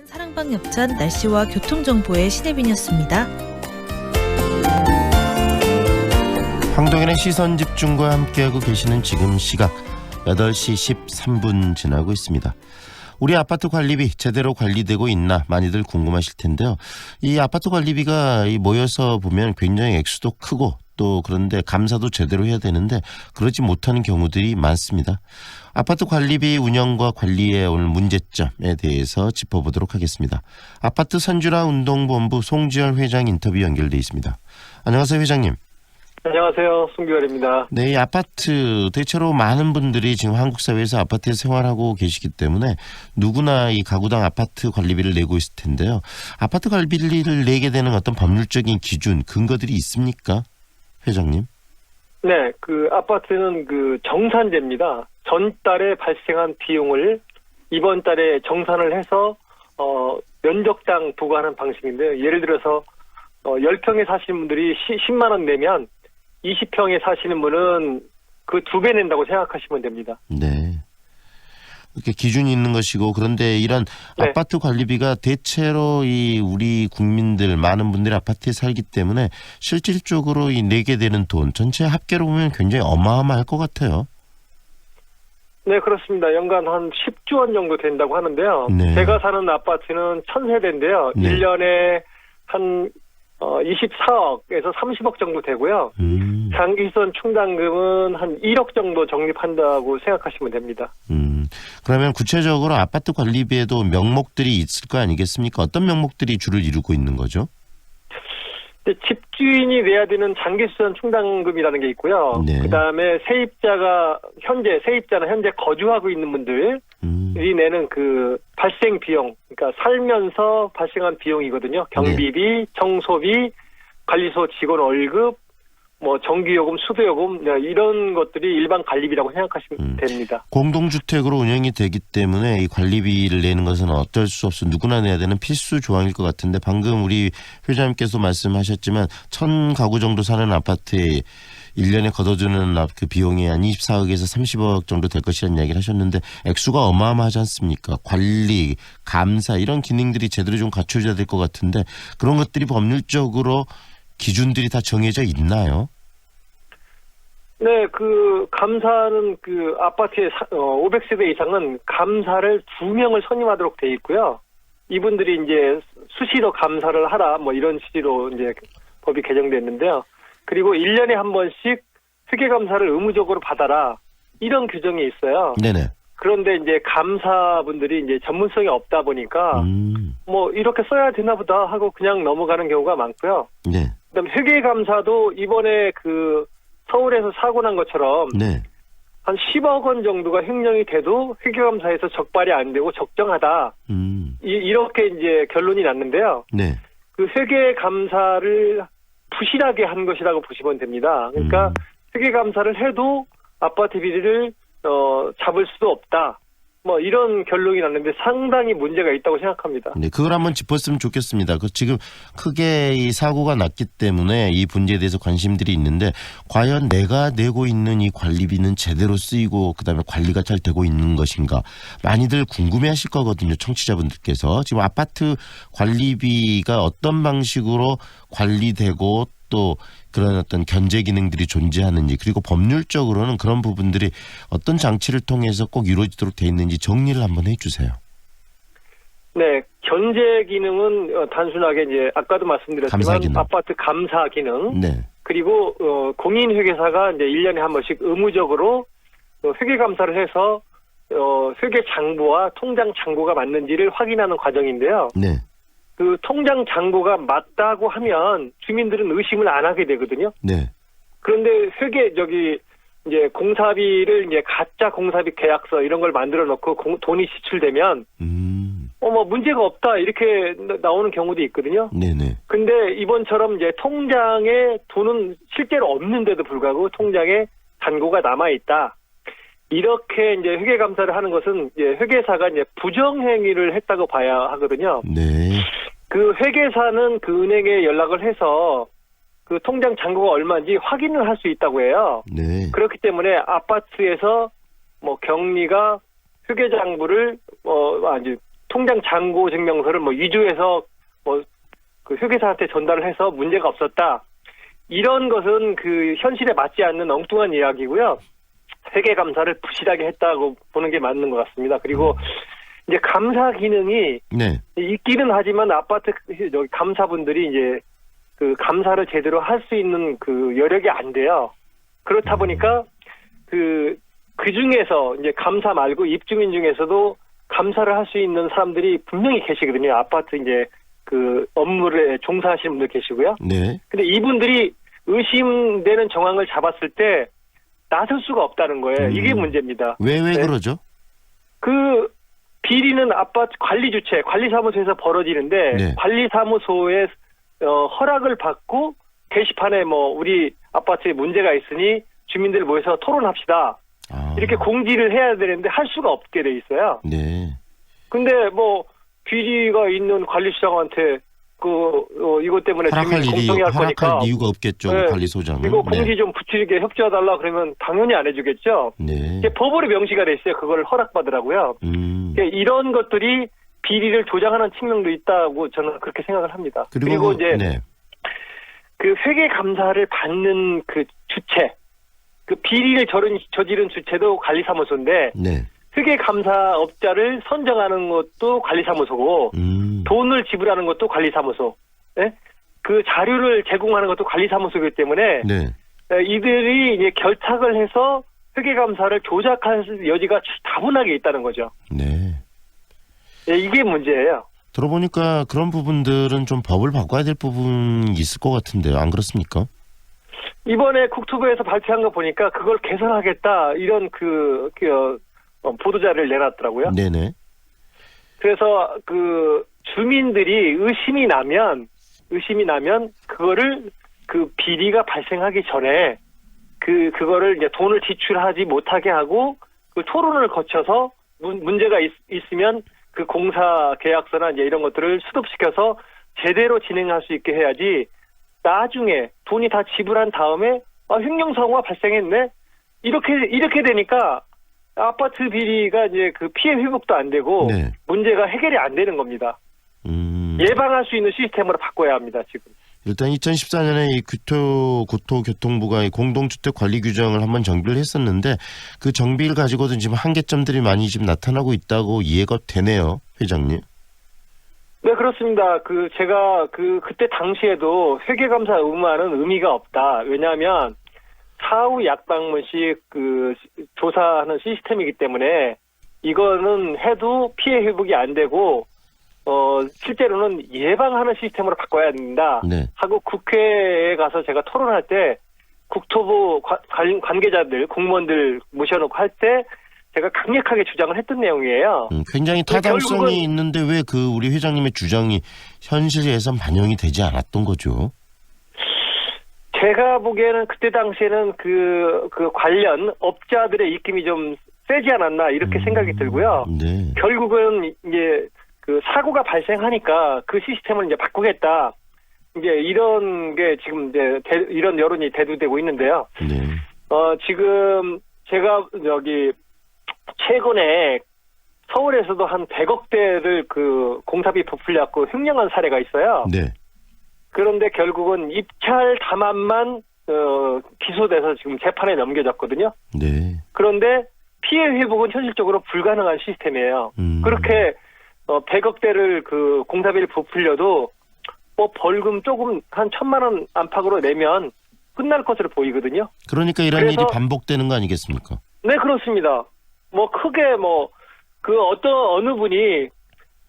사랑방역전 날씨와 교통정보의 신혜빈이었습니다. 황동현의 시선집중과 함께하고 계시는 지금 시각 8시 13분 지나고 있습니다. 우리 아파트 관리비 제대로 관리되고 있나 많이들 궁금하실 텐데요. 이 아파트 관리비가 모여서 보면 굉장히 액수도 크고 또 그런데 감사도 제대로 해야 되는데 그러지 못하는 경우들이 많습니다. 아파트 관리비 운영과 관리의 오늘 문제점에 대해서 짚어보도록 하겠습니다. 아파트 선주라 운동본부 송지열 회장 인터뷰 연결돼 있습니다. 안녕하세요, 회장님. 안녕하세요. 송기열입니다. 네, 이 아파트 대체로 많은 분들이 지금 한국 사회에서 아파트에 생활하고 계시기 때문에 누구나 이 가구당 아파트 관리비를 내고 있을 텐데요. 아파트 관리비를 내게 되는 어떤 법률적인 기준, 근거들이 있습니까, 회장님? 네, 아파트는 정산제입니다. 전달에 발생한 비용을 이번 달에 정산을 해서 면적당 부과하는 방식인데요. 예를 들어서 10평에 사시는 분들이 10만 원 내면 20평에 사시는 분은 그 2배 낸다고 생각하시면 됩니다. 네. 이렇게 기준이 있는 것이고, 그런데 이런 네. 아파트 관리비가 대체로 이 우리 국민들 많은 분들이 아파트에 살기 때문에 실질적으로 이 내게 되는 돈 전체 합계로 보면 굉장히 어마어마할 것 같아요. 네, 그렇습니다. 연간 한 10조 원 정도 된다고 하는데요. 네. 제가 사는 아파트는 1000세대인데요. 네. 1년에 한 24억에서 30억 정도 되고요. 장기선 충당금은 한 1억 정도 적립한다고 생각하시면 됩니다. 그러면 구체적으로 아파트 관리비에도 명목들이 있을 거 아니겠습니까? 어떤 명목들이 주를 이루고 있는 거죠? 집주인이 내야 되는 장기수선 충당금이라는 게 있고요. 네. 그다음에 세입자는 현재 거주하고 있는 분들이 내는 발생 비용, 그러니까 살면서 발생한 비용이거든요. 경비비, 청소비, 관리소 직원 월급, 전기요금, 수도요금 이런 것들이 일반 관리비라고 생각하시면 됩니다. 공동주택으로 운영이 되기 때문에 이 관리비를 내는 것은 어쩔 수 없어 누구나 내야 되는 필수 조항일 것 같은데 방금 우리 회장님께서 말씀하셨지만 1000가구 정도 사는 아파트에 1년에 걷어주는 그 비용이 한 24억에서 30억 정도 될 것이라는 이야기를 하셨는데 액수가 어마어마하지 않습니까? 관리, 감사 이런 기능들이 제대로 좀 갖춰져야 될 것 같은데 그런 것들이 법률적으로 기준들이 다 정해져 있나요? 네, 감사는 아파트에 500세대 이상은 감사를 2명을 선임하도록 돼 있고요. 이분들이 이제 수시로 감사를 하라, 이런 취지로 이제 법이 개정됐는데요. 그리고 1년에 한 번씩 회계감사를 의무적으로 받아라. 이런 규정이 있어요. 네네. 그런데 이제 감사분들이 이제 전문성이 없다 보니까 이렇게 써야 되나 보다 하고 그냥 넘어가는 경우가 많고요. 네. 그다음 회계감사도 이번에 서울에서 사고 난 것처럼 네. 한 10억 원 정도가 횡령이 돼도 회계감사에서 적발이 안 되고 적정하다. 이렇게 이제 결론이 났는데요. 네. 회계감사를 부실하게 한 것이라고 보시면 됩니다. 그러니까 회계감사를 해도 아파트 비리를 잡을 수도 없다. 이런 결론이 났는데 상당히 문제가 있다고 생각합니다. 네, 그걸 한번 짚었으면 좋겠습니다. 지금 크게 이 사고가 났기 때문에 이 문제에 대해서 관심들이 있는데 과연 내가 내고 있는 이 관리비는 제대로 쓰이고 그다음에 관리가 잘 되고 있는 것인가 많이들 궁금해하실 거거든요. 청취자분들께서 지금 아파트 관리비가 어떤 방식으로 관리되고 또 그런 어떤 견제 기능들이 존재하는지 그리고 법률적으로는 그런 부분들이 어떤 장치를 통해서 꼭 이루어지도록 돼 있는지 정리를 한번 해주세요. 네, 견제 기능은 단순하게 이제 아까도 말씀드렸지만 감사 기능. 아파트 감사 기능, 네. 그리고 공인회계사가 이제 1년에 한 번씩 의무적으로 회계 감사를 해서 회계 장부와 통장 장부가 맞는지를 확인하는 과정인데요. 네. 통장 장부가 맞다고 하면 주민들은 의심을 안 하게 되거든요. 네. 그런데 이제 공사비를 이제 가짜 공사비 계약서 이런 걸 만들어 놓고 돈이 지출되면 문제가 없다 이렇게 나오는 경우도 있거든요. 네네. 근데 이번처럼 이제 통장에 돈은 실제로 없는데도 불구하고 통장에 잔고가 남아 있다. 이렇게 이제 회계 감사를 하는 것은 이제 회계사가 이제 부정행위를 했다고 봐야 하거든요. 네. 회계사는 은행에 연락을 해서 통장 잔고가 얼마인지 확인을 할 수 있다고 해요. 네. 그렇기 때문에 아파트에서 경리가 회계 장부를 통장 잔고 증명서를 뭐 위조해서 뭐 그 회계사한테 전달을 해서 문제가 없었다. 이런 것은 그 현실에 맞지 않는 엉뚱한 이야기고요. 회계감사를 부실하게 했다고 보는 게 맞는 것 같습니다. 그리고 이제 감사 기능이 네. 있기는 하지만 아파트 여기 감사분들이 이제 그 감사를 제대로 할 수 있는 그 여력이 안 돼요. 그렇다 보니까 그 중에서 이제 감사 말고 입주민 중에서도 감사를 할 수 있는 사람들이 분명히 계시거든요. 아파트 이제 그 업무를 종사하시는 분들 계시고요. 네. 근데 이분들이 의심되는 정황을 잡았을 때 나설 수가 없다는 거예요. 이게 문제입니다. 왜 네. 그러죠? 그 비리는 아파트 관리 주체, 관리사무소에서 벌어지는데 네. 관리사무소의 허락을 받고 게시판에 뭐 우리 아파트에 문제가 있으니 주민들 모여서 토론합시다. 이렇게 공지를 해야 되는데 할 수가 없게 돼 있어요. 네. 근데 뭐 비리가 있는 관리수장한테 이것 때문에 허락할 주민이 공청회 할 거니까 허락할 이유가 없겠죠. 네. 관리소장은. 이거 공지 좀 붙이게 협조해달라 그러면 당연히 안 해주겠죠. 네. 이게 법으로 명시가 돼 있어요. 그걸 허락받으라고요. 이런 것들이 비리를 조장하는 측면도 있다고 저는 그렇게 생각을 합니다. 그리고 이제 네. 그 회계 감사를 받는 그 주체, 그 비리를 저지른 주체도 관리사무소인데 네. 회계 감사업자를 선정하는 것도 관리사무소고 돈을 지불하는 것도 관리사무소, 네? 그 자료를 제공하는 것도 관리사무소이기 때문에 네. 이들이 이제 결탁을 해서 회계 감사를 조작할 여지가 다분하게 있다는 거죠. 네. 네, 이게 문제예요. 들어보니까 그런 부분들은 좀 법을 바꿔야 될 부분이 있을 것 같은데요. 안 그렇습니까? 이번에 국토부에서 발표한 거 보니까 그걸 개선하겠다 이런 보도자를 내놨더라고요. 네네. 그래서 그 주민들이 의심이 나면 그거를 그 비리가 발생하기 전에 그거를 이제 돈을 지출하지 못하게 하고 그 토론을 거쳐서 문제가 있으면 그 공사 계약서나 이제 이런 것들을 수습시켜서 제대로 진행할 수 있게 해야지. 나중에 돈이 다 지불한 다음에 횡령사고가 발생했네. 이렇게 되니까 아파트 비리가 이제 그 피해 회복도 안 되고 네. 문제가 해결이 안 되는 겁니다. 예방할 수 있는 시스템으로 바꿔야 합니다. 지금. 일단 2014년에 이 국토교통부가 이 공동주택 관리 규정을 한번 정비를 했었는데 그 정비를 가지고도 지금 한계점들이 많이 지금 나타나고 있다고 이해가 되네요, 회장님. 네, 그렇습니다. 제가 그때 당시에도 회계감사 의무화는 의미가 없다. 왜냐하면 사후 약방문식 조사하는 시스템이기 때문에 이거는 해도 피해 회복이 안 되고 실제로는 예방하는 시스템으로 바꿔야 된다. 네. 하고 국회에 가서 제가 토론할 때 국토부 관계자들, 공무원들 모셔놓고 할 때 제가 강력하게 주장을 했던 내용이에요. 굉장히 타당성이 있는데 왜 우리 회장님의 주장이 현실에선 반영이 되지 않았던 거죠? 제가 보기에는 그때 당시에는 그 관련 업자들의 입김이 좀 세지 않았나 이렇게 생각이 들고요. 네. 결국은 이제 그 사고가 발생하니까 그 시스템을 이제 바꾸겠다. 이제 이런 게 지금 이제 이런 여론이 대두되고 있는데요. 네. 지금 제가 최근에 서울에서도 한 100억대를 그 공사비 부풀려갖고 횡령한 사례가 있어요. 네. 그런데 결국은 입찰 담합만 기소돼서 지금 재판에 넘겨졌거든요. 네. 그런데 피해 회복은 현실적으로 불가능한 시스템이에요. 그렇게 100억대를 그 공사비를 부풀려도 뭐 벌금 조금 한 1,000만 원 안팎으로 내면 끝날 것으로 보이거든요. 그러니까 이런 일이 반복되는 거 아니겠습니까? 네, 그렇습니다. 뭐 크게 어느 분이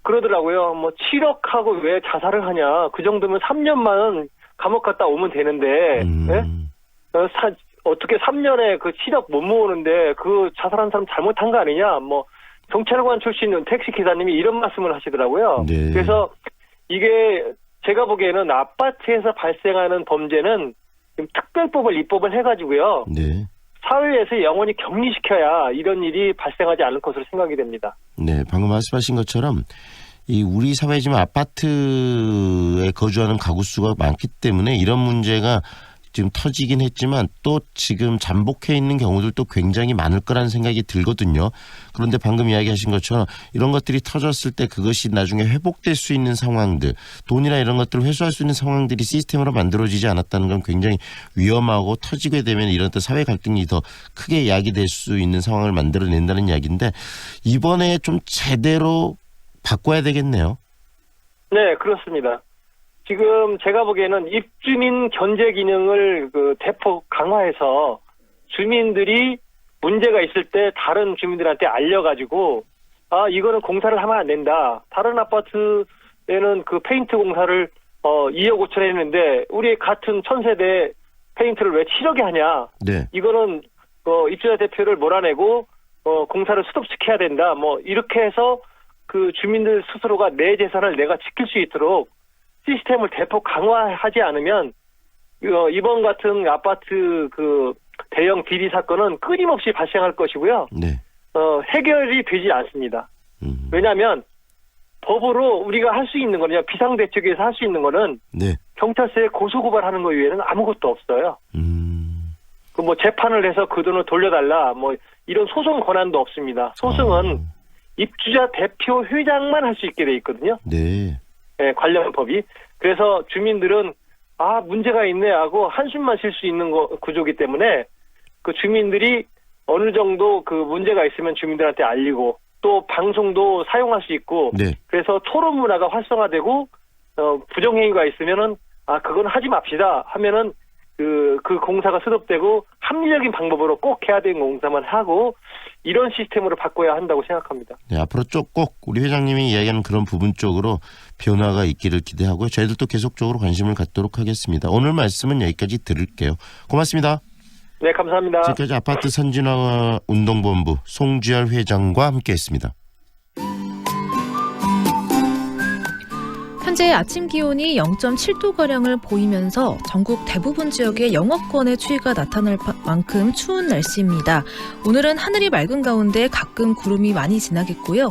그러더라고요. 7억하고 왜 자살을 하냐. 그 정도면 3년만 감옥 갔다 오면 되는데, 네? 어떻게 3년에 그 7억 못 모으는데 그 자살한 사람 잘못한 거 아니냐. 경찰관 출신 택시기사님이 이런 말씀을 하시더라고요. 네. 그래서 이게 제가 보기에는 아파트에서 발생하는 범죄는 특별법을 입법을 해가지고요. 네. 사회에서 영원히 격리시켜야 이런 일이 발생하지 않을 것으로 생각이 됩니다. 네, 방금 말씀하신 것처럼 우리 사회 지금 아파트에 거주하는 가구 수가 많기 때문에 이런 문제가 지금 터지긴 했지만 또 지금 잠복해 있는 경우들도 굉장히 많을 거라는 생각이 들거든요. 그런데 방금 이야기하신 것처럼 이런 것들이 터졌을 때 그것이 나중에 회복될 수 있는 상황들, 돈이나 이런 것들을 회수할 수 있는 상황들이 시스템으로 만들어지지 않았다는 건 굉장히 위험하고 터지게 되면 이런 또 사회 갈등이 더 크게 야기될 수 있는 상황을 만들어낸다는 이야기인데 이번에 좀 제대로 바꿔야 되겠네요. 네, 그렇습니다. 지금 제가 보기에는 입주민 견제 기능을 대폭 강화해서 주민들이 문제가 있을 때 다른 주민들한테 알려가지고 이거는 공사를 하면 안 된다. 다른 아파트에는 그 페인트 공사를 2억 5천 했는데 우리 같은 1000세대 페인트를 왜 7억에 하냐. 네. 이거는 입주자 대표를 몰아내고 공사를 스톱시켜야 된다. 뭐 이렇게 해서 그 주민들 스스로가 내 재산을 내가 지킬 수 있도록 시스템을 대폭 강화하지 않으면 이번 같은 아파트 그 대형 비리 사건은 끊임없이 발생할 것이고요. 네. 해결이 되지 않습니다. 왜냐하면 법으로 우리가 할 수 있는 거는요. 비상대책에서 할 수 있는 거는 네. 경찰서에 고소고발하는 거 이외에는 아무것도 없어요. 그 뭐 재판을 해서 그 돈을 돌려달라 뭐 이런 소송 권한도 없습니다. 소송은 입주자 대표 회장만 할 수 있게 돼 있거든요. 네. 네, 관련 법이. 그래서 주민들은 문제가 있네 하고 한숨만 쉴 수 있는 구조이기 때문에 그 주민들이 어느 정도 그 문제가 있으면 주민들한테 알리고 또 방송도 사용할 수 있고 네. 그래서 토론 문화가 활성화되고 부정행위가 있으면은 그건 하지 맙시다 하면은 그 공사가 스톱되고 합리적인 방법으로 꼭 해야 되는 공사만 하고 이런 시스템으로 바꿔야 한다고 생각합니다. 네, 앞으로 꼭 우리 회장님이 이야기하는 그런 부분 쪽으로 변화가 있기를 기대하고요. 저희들도 계속적으로 관심을 갖도록 하겠습니다. 오늘 말씀은 여기까지 들을게요. 고맙습니다. 네, 감사합니다. 지금까지 아파트 선진화 운동본부 송주열 회장과 함께했습니다. 현재 아침 기온이 0.7도가량을 보이면서 전국 대부분 지역에 영하권의 추위가 나타날 만큼 추운 날씨입니다. 오늘은 하늘이 맑은 가운데 가끔 구름이 많이 지나겠고요.